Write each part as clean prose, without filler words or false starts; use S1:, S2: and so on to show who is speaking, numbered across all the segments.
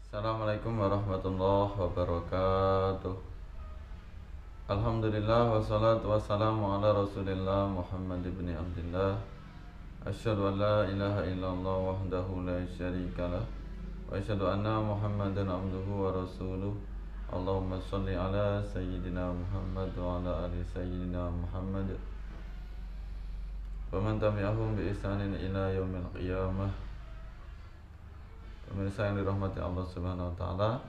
S1: Assalamualaikum warahmatullahi wabarakatuh. Alhamdulillah wassalatu wassalamu ala Rasulillah Muhammad ibn Abdullah. Asyhadu an la ilaha illallah wahdahu la syarikalah wa asyhadu anna Muhammadan abduhu wa rasuluh. Allahumma shalli ala sayyidina Muhammad wa ala ali sayyidina Muhammad wa man tabi'ahum bi ihsanin ila yaumil qiyamah. Pemirsa yang dirahmati Allah Subhanahu wa taala,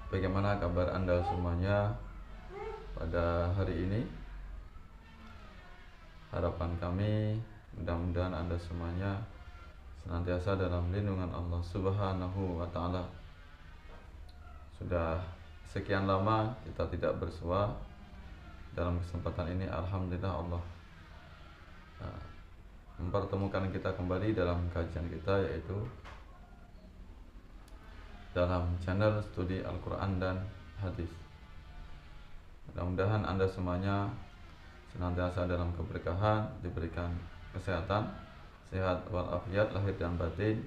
S1: bagaimana kabar Anda semuanya pada hari ini? Harapan kami mudah-mudahan Anda semuanya senantiasa dalam lindungan Allah Subhanahu wa taala. Sudah sekian lama kita tidak bersua. Dalam kesempatan ini alhamdulillah Allah mempertemukan kita kembali dalam kajian kita, yaitu dalam channel studi Al-Quran dan Hadis. Mudah-mudahan Anda semuanya senantiasa dalam keberkahan, diberikan kesehatan, sehat walafiat lahir dan batin,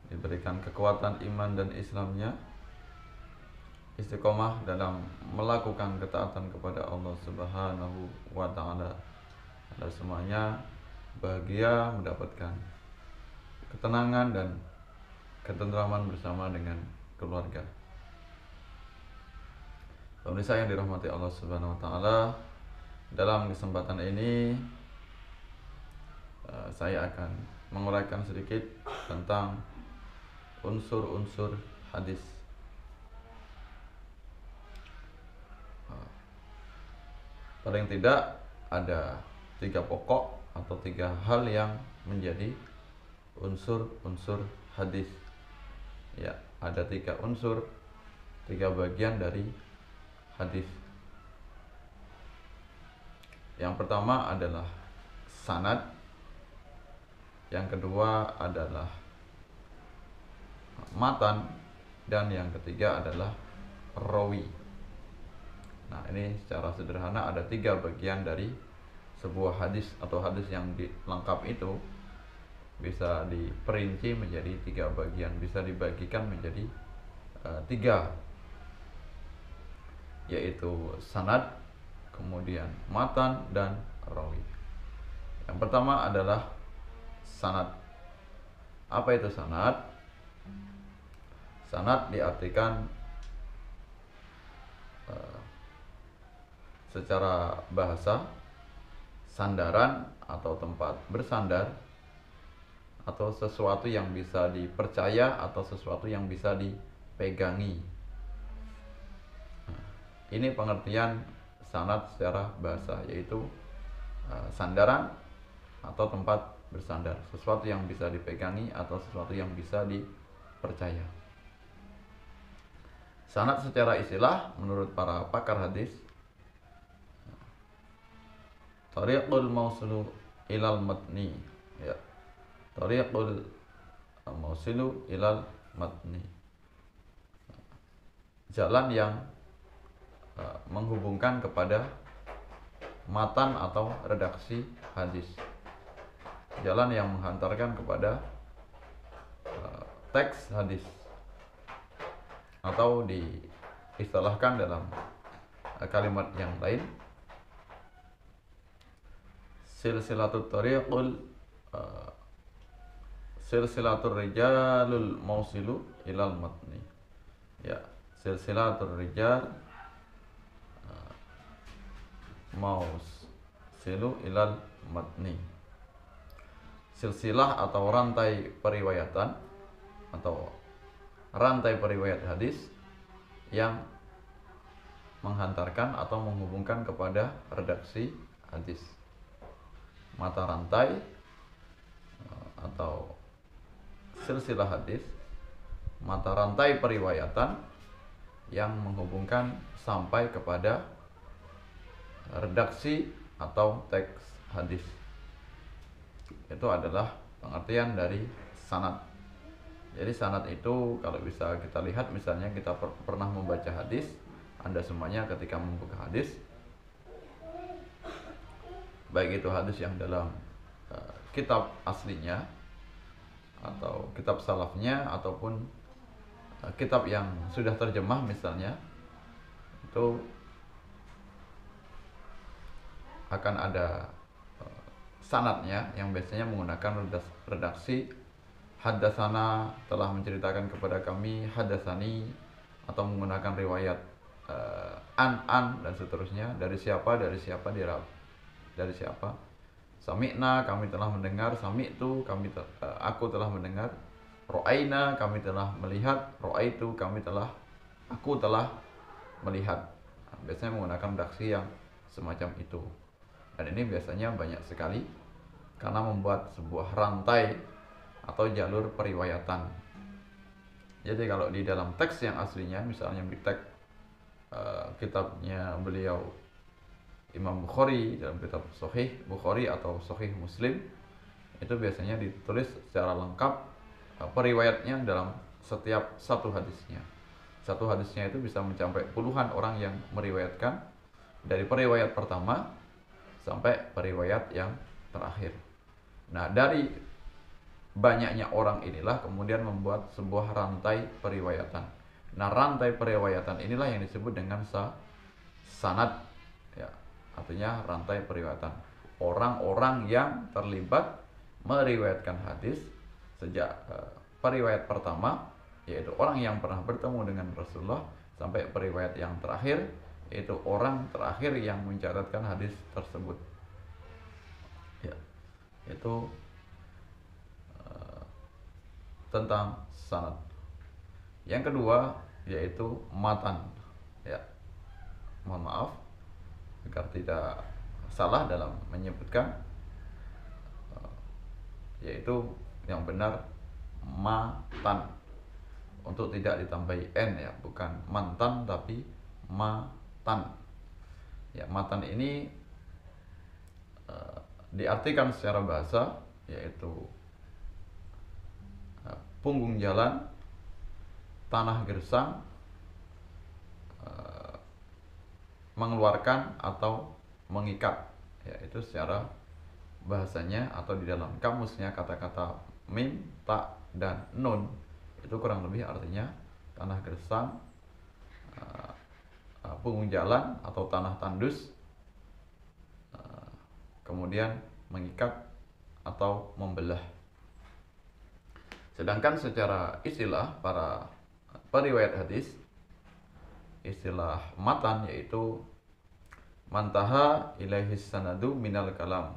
S1: diberikan kekuatan iman dan Islamnya, istiqomah dalam melakukan ketaatan kepada Allah Subhanahu wa taala. Anda semuanya bahagia, mendapatkan ketenangan dan ketentraman bersama dengan keluarga. Pemirsa yang dirahmati Allah Subhanahu wa taala, dalam kesempatan ini saya akan menguraikan sedikit tentang unsur-unsur hadis. Paling tidak ada 3 pokok atau 3 hal yang menjadi unsur-unsur hadis. Ya, ada 3 unsur, 3 bagian dari hadis. Yang pertama adalah sanad, yang kedua adalah matan, dan yang ketiga adalah rawi. Nah, ini secara sederhana ada 3 bagian dari sebuah hadis, atau hadis yang lengkap itu bisa diperinci menjadi 3 bagian, bisa dibagikan menjadi 3, yaitu sanad, kemudian matan, dan rawi. Yang pertama adalah sanad. Apa itu sanad? Sanad diartikan secara bahasa sandaran atau tempat bersandar, atau sesuatu yang bisa dipercaya, atau sesuatu yang bisa dipegangi. Ini pengertian sanad secara bahasa, yaitu sandaran atau tempat bersandar, sesuatu yang bisa dipegangi atau sesuatu yang bisa dipercaya. Sanad secara istilah menurut para pakar hadis, tariqul mausilu ilal matni, ya. Tariqul mausilu ilal matni, jalan yang menghubungkan kepada matan atau redaksi hadis, jalan yang menghantarkan kepada teks hadis, atau diistilahkan dalam kalimat yang lain, silsilatul tariqul silsilatul rijalul mausilu ilal matni, ya. Silsilatul rijal mausilu ilal matni, silsilah atau rantai periwayatan atau rantai periwayat hadis yang menghantarkan atau menghubungkan kepada redaksi hadis. Mata rantai atau silsilah hadis, mata rantai periwayatan yang menghubungkan sampai kepada redaksi atau teks hadis. Itu adalah pengertian dari sanad. Jadi sanad itu kalau bisa kita lihat, misalnya kita pernah membaca hadis, Anda semuanya ketika membuka hadis, baik itu hadis yang dalam kitab aslinya atau kitab salafnya ataupun kitab yang sudah terjemah misalnya, itu akan ada sanadnya yang biasanya menggunakan redaksi haddatsana, telah menceritakan kepada kami, haddatsani, atau menggunakan riwayat an dan seterusnya, dari siapa dari siapa. Sami'na, kami telah mendengar. Sami'tu, aku telah mendengar. Ro'aina, kami telah melihat. Ro'aitu, aku telah melihat. Biasanya menggunakan redaksi yang semacam itu. Dan ini biasanya banyak sekali karena membuat sebuah rantai atau jalur periwayatan. Jadi kalau di dalam teks yang aslinya, misalnya di teks kitabnya beliau Imam Bukhari, dalam kitab Sahih Bukhari atau Sahih Muslim, itu biasanya ditulis secara lengkap periwayatnya dalam setiap satu hadisnya. Satu hadisnya itu bisa mencapai puluhan orang yang meriwayatkan, dari periwayat pertama sampai periwayat yang terakhir. Nah, dari banyaknya orang inilah kemudian membuat sebuah rantai periwayatan. Nah, rantai periwayatan inilah yang disebut dengan sanad, ya, artinya rantai periwayatan. Orang-orang yang terlibat meriwayatkan hadis sejak periwayat pertama, yaitu orang yang pernah bertemu dengan Rasulullah, sampai periwayat yang terakhir, yaitu orang terakhir yang mencatatkan hadis tersebut. Ya, itu tentang sanad. Yang kedua yaitu matan. Ya, mohon maaf agar tidak salah dalam menyebutkan, yaitu yang benar matan, untuk tidak ditambahi n, ya, bukan mantan tapi matan. Ya, matan ini diartikan secara bahasa yaitu punggung jalan, tanah gersang, mengeluarkan atau mengikat. Ya, itu secara bahasanya atau di dalam kamusnya kata-kata mim, ta, dan nun itu kurang lebih artinya tanah gersang, punggung jalan atau tanah tandus, kemudian mengikat atau membelah. Sedangkan secara istilah para periwayat hadis, istilah matan yaitu mantaha ilaihi sanadu minal kalam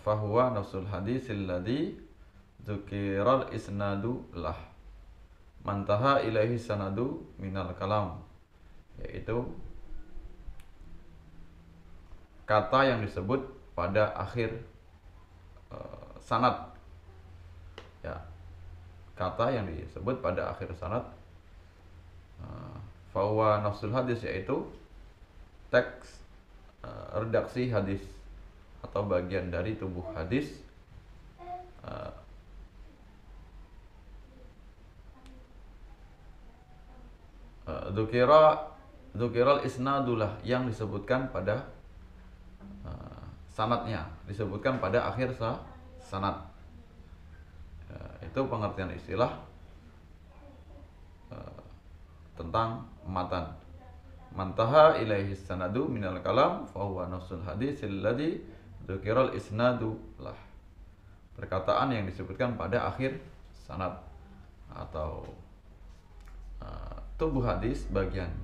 S1: fahuwa nafsul hadisil ladzi dzukiral isnadu lah. Mantaha ilaihi sanadu minal kalam, yaitu kata yang disebut pada akhir sanad. Ya, kata yang disebut pada akhir sanad, fahuwa nafsul hadis, yaitu teks redaksi hadis atau bagian dari tubuh hadis. Dzukiral isnadulah, yang disebutkan pada sanadnya, disebutkan pada akhir sanad. Itu pengertian istilah tentang matan. Mantaha ilaihi sanadu minal kalam fahuwa nafsul hadisil ladzi dzukiral isnadu lah. Perkataan yang disebutkan pada akhir sanad atau tubuh hadis, bagian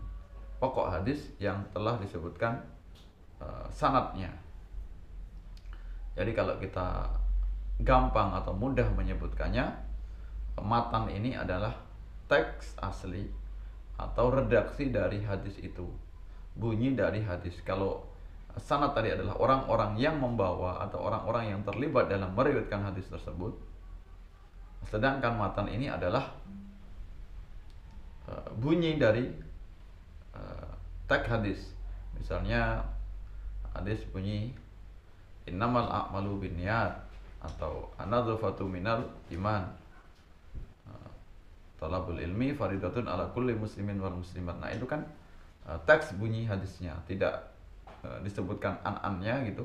S1: pokok hadis yang telah disebutkan sanadnya. Jadi kalau kita gampang atau mudah menyebutkannya, matan ini adalah teks asli atau redaksi dari hadis itu, bunyi dari hadis. Kalau sanad tadi adalah orang-orang yang membawa atau orang-orang yang terlibat dalam meriwayatkan hadis tersebut, sedangkan matan ini adalah bunyi dari teks hadis. Misalnya hadis bunyi innamal a'malu binniyat atau an-nadzafatu minal iman. Talabul ilmi faridatun ala kulli muslimin wal muslimat. Nah, itu kan teks bunyi hadisnya, tidak disebutkan an-annya gitu.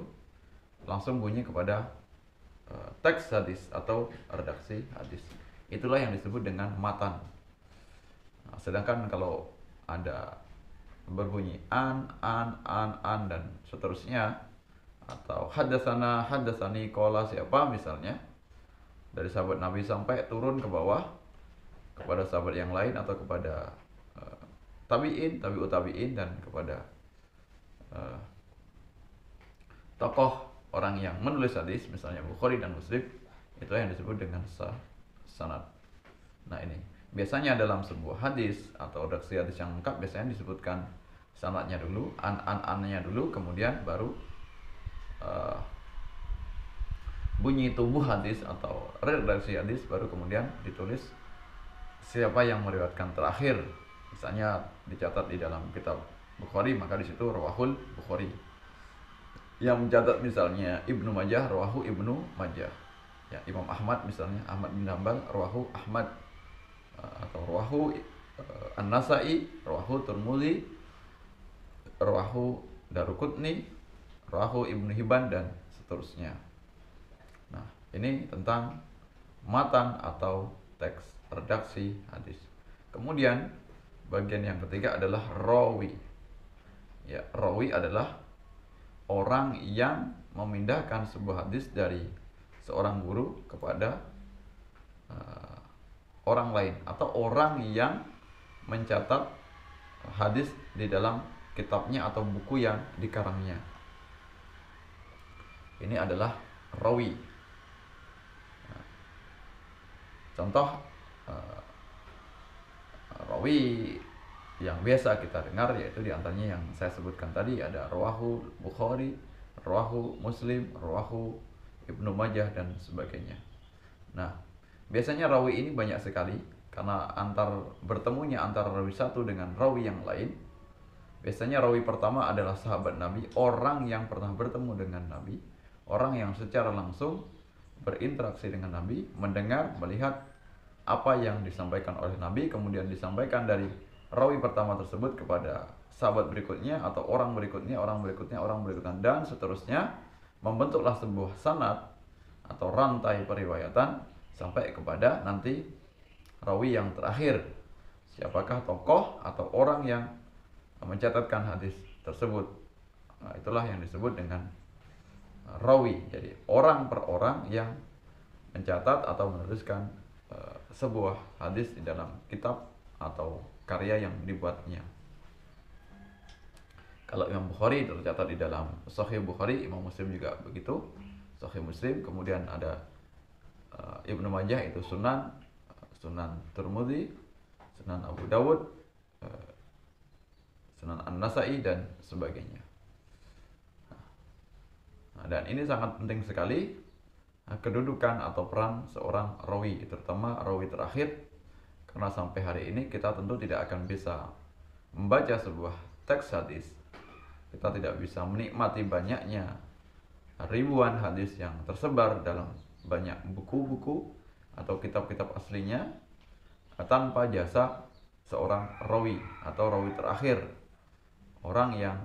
S1: Langsung bunyi kepada teks hadis atau redaksi hadis. Itulah yang disebut dengan matan. Nah, sedangkan kalau ada berbunyi an dan seterusnya, atau hadasani qala siapa misalnya dari sahabat Nabi sampai turun ke bawah kepada sahabat yang lain atau kepada tabi'in, tabi'ut tabi'in, dan kepada tokoh orang yang menulis hadis misalnya Bukhari dan Muslim, itu yang disebut dengan sanad. Nah, ini biasanya dalam sebuah hadis atau redaksi hadis yang lengkap biasanya disebutkan sanadnya dulu, an-annya dulu, kemudian baru bunyi tubuh hadis atau redaksi hadis, baru kemudian ditulis siapa yang meriwayatkan terakhir. Misalnya dicatat di dalam kitab Bukhari, maka di situ rawahul Bukhari. Yang mencatat misalnya Ibnu Majah, rawahu Ibnu Majah. Ya, Imam Ahmad misalnya, Ahmad bin Hanbal, rawahu Ahmad, atau rawahu An-Nasa'i, rawahu Tirmidzi, rawahu Daruqutni, rawahu Ibnu Hibban, dan seterusnya. Nah, ini tentang matan atau teks redaksi hadis. Kemudian bagian yang ketiga adalah rawi. Ya, rawi adalah orang yang memindahkan sebuah hadis dari seorang guru kepada orang lain, atau orang yang mencatat hadis di dalam kitabnya atau buku yang dikarangnya. Ini adalah rawi. Contoh rawi yang biasa kita dengar yaitu diantaranya yang saya sebutkan tadi, ada rawahu Bukhari, rawahu Muslim, rawahu Ibnu Majah, dan sebagainya. Nah, biasanya rawi ini banyak sekali karena bertemunya antara rawi satu dengan rawi yang lain. Biasanya rawi pertama adalah sahabat Nabi, orang yang pernah bertemu dengan Nabi, orang yang secara langsung berinteraksi dengan Nabi, mendengar, melihat apa yang disampaikan oleh Nabi, kemudian disampaikan dari rawi pertama tersebut kepada sahabat berikutnya, atau orang berikutnya, dan seterusnya, membentuklah sebuah sanad atau rantai periwayatan sampai kepada nanti rawi yang terakhir. Siapakah tokoh atau orang yang mencatatkan hadis tersebut? Nah, itulah yang disebut dengan rawi. Jadi orang per orang yang mencatat atau menuliskan sebuah hadis di dalam kitab atau karya yang dibuatnya. Kalau Imam Bukhari tercatat di dalam Sahih Bukhari, Imam Muslim juga begitu, Sahih Muslim. Kemudian ada Ibnu Majah itu Sunan Tirmidzi, Sunan Abu Dawud, Sunan An-Nasa'i, dan sebagainya. Nah, dan ini sangat penting sekali kedudukan atau peran seorang rawi, terutama rawi terakhir, karena sampai hari ini kita tentu tidak akan bisa membaca sebuah teks hadis, kita tidak bisa menikmati banyaknya ribuan hadis yang tersebar dalam banyak buku-buku atau kitab-kitab aslinya tanpa jasa seorang rawi atau rawi terakhir, orang yang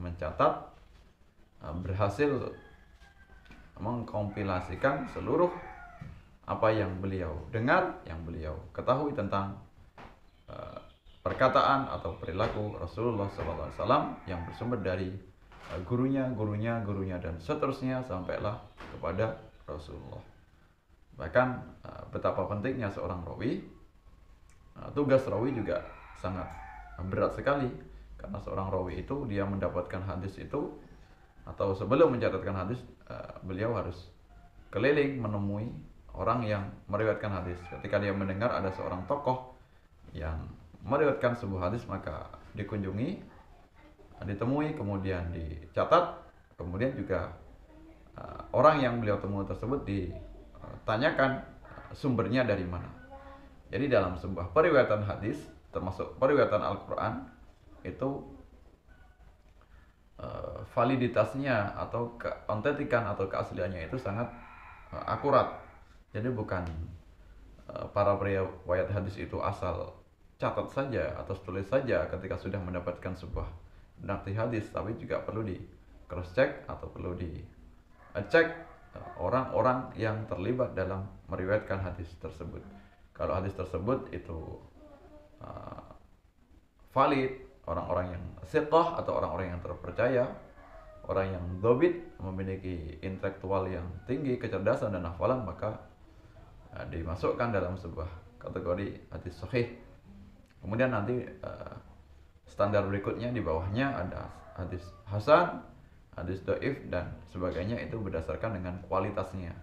S1: mencatat, berhasil mengkompilasikan seluruh apa yang beliau dengar, yang beliau ketahui tentang perkataan atau perilaku Rasulullah SAW yang bersumber dari gurunya, dan seterusnya sampailah kepada Rasulullah. Bahkan betapa pentingnya seorang rawi, tugas rawi juga sangat berat sekali, karena seorang rawi itu dia mendapatkan hadis itu, atau sebelum mencatatkan hadis, beliau harus keliling menemui orang yang meriwayatkan hadis. Ketika dia mendengar ada seorang tokoh yang meriwayatkan sebuah hadis, maka dikunjungi, ditemui, kemudian dicatat, kemudian juga orang yang beliau temui tersebut ditanyakan sumbernya dari mana. Jadi dalam sebuah periwayatan hadis, termasuk periwayatan Al-Quran, itu validitasnya atau keautentikan atau keasliannya itu sangat akurat. Jadi bukan para riwayat hadis itu asal catat saja atau tulis saja ketika sudah mendapatkan sebuah narasi hadis, tapi juga perlu di cross check atau perlu di cek orang-orang yang terlibat dalam meriwayatkan hadis tersebut. Kalau hadis tersebut itu valid, orang-orang yang thiqah atau orang-orang yang terpercaya, orang yang dobit, memiliki intelektual yang tinggi, kecerdasan dan hafalan, maka dimasukkan dalam sebuah kategori hadis sahih. Kemudian nanti standar berikutnya di bawahnya ada hadis hasan, hadis dhaif dan sebagainya, itu berdasarkan dengan kualitasnya,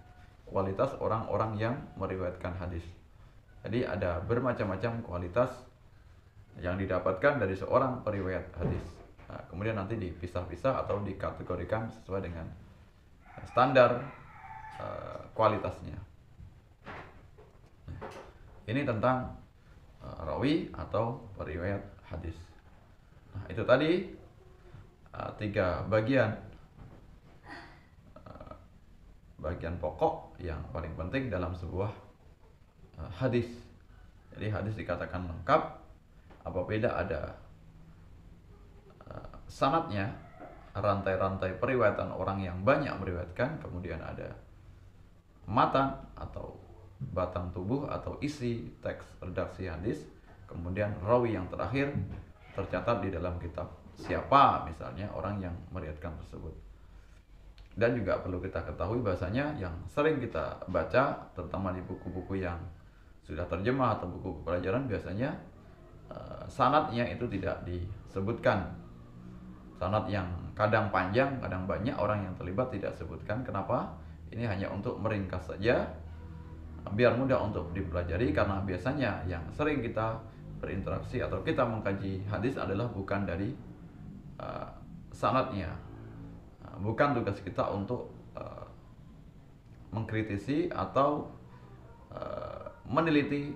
S1: kualitas orang-orang yang meriwayatkan hadis. Jadi ada bermacam-macam kualitas yang didapatkan dari seorang periwayat hadis. Nah, kemudian nanti dipisah-pisah atau dikategorikan sesuai dengan standar kualitasnya. Ini tentang rawi atau periwayat hadis. Nah, itu tadi 3 bagian pokok yang paling penting dalam sebuah hadis. Jadi hadis dikatakan lengkap apabila ada sanadnya, rantai-rantai periwayatan orang yang banyak meriwayatkan, kemudian ada matan atau batang tubuh atau isi teks redaksi hadis, kemudian rawi yang terakhir tercatat di dalam kitab siapa misalnya orang yang meriwayatkan tersebut. Dan juga perlu kita ketahui bahasanya yang sering kita baca, terutama di buku-buku yang sudah terjemah atau buku pelajaran, biasanya sanadnya itu tidak disebutkan. Sanad yang kadang panjang, kadang banyak orang yang terlibat tidak sebutkan. Kenapa? Ini hanya untuk meringkas saja, biar mudah untuk dipelajari, karena biasanya yang sering kita berinteraksi atau kita mengkaji hadis adalah bukan dari sanadnya. Bukan tugas kita untuk mengkritisi atau meneliti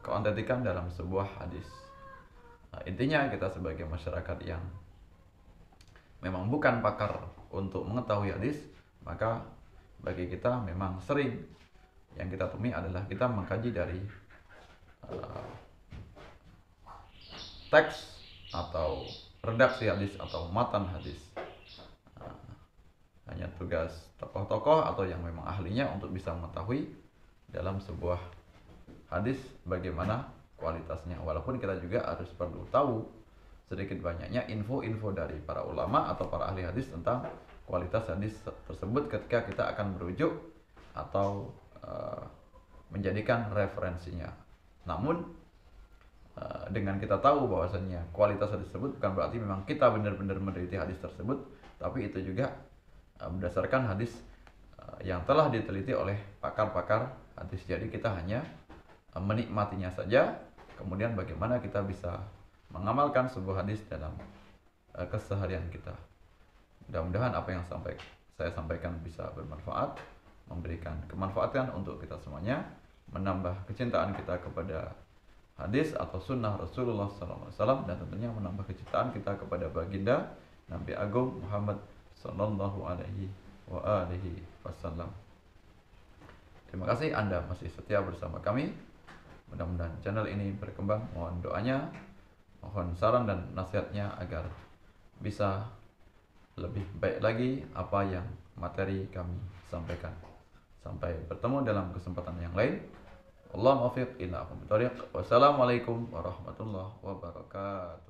S1: keautentikan dalam sebuah hadis. Intinya kita sebagai masyarakat yang memang bukan pakar untuk mengetahui hadis, maka bagi kita memang sering yang kita temui adalah kita mengkaji dari teks atau redaksi hadis atau matan hadis. Hanya tugas tokoh-tokoh atau yang memang ahlinya untuk bisa mengetahui dalam sebuah hadis bagaimana kualitasnya. Walaupun kita juga harus perlu tahu sedikit banyaknya info-info dari para ulama atau para ahli hadis tentang kualitas hadis tersebut ketika kita akan merujuk atau menjadikan referensinya. Namun dengan kita tahu bahwasannya kualitas hadis tersebut bukan berarti memang kita benar-benar meneliti hadis tersebut, tapi itu juga berdasarkan hadis yang telah diteliti oleh pakar-pakar hadis. Jadi kita hanya menikmatinya saja, kemudian bagaimana kita bisa mengamalkan sebuah hadis dalam keseharian kita. Mudah-mudahan apa yang saya sampaikan bisa bermanfaat, memberikan kemanfaatan untuk kita semuanya, menambah kecintaan kita kepada hadis atau sunnah Rasulullah SAW, dan tentunya menambah kecintaan kita kepada baginda Nabi Agung Muhammad Sallallahu Alaihi Wasallam. Terima kasih Anda masih setia bersama kami. Mudah-mudahan channel ini berkembang. Mohon doanya, mohon saran dan nasihatnya agar bisa lebih baik lagi apa yang materi kami sampaikan. Sampai bertemu dalam kesempatan yang lain. Wassalamualaikum warahmatullahi wabarakatuh.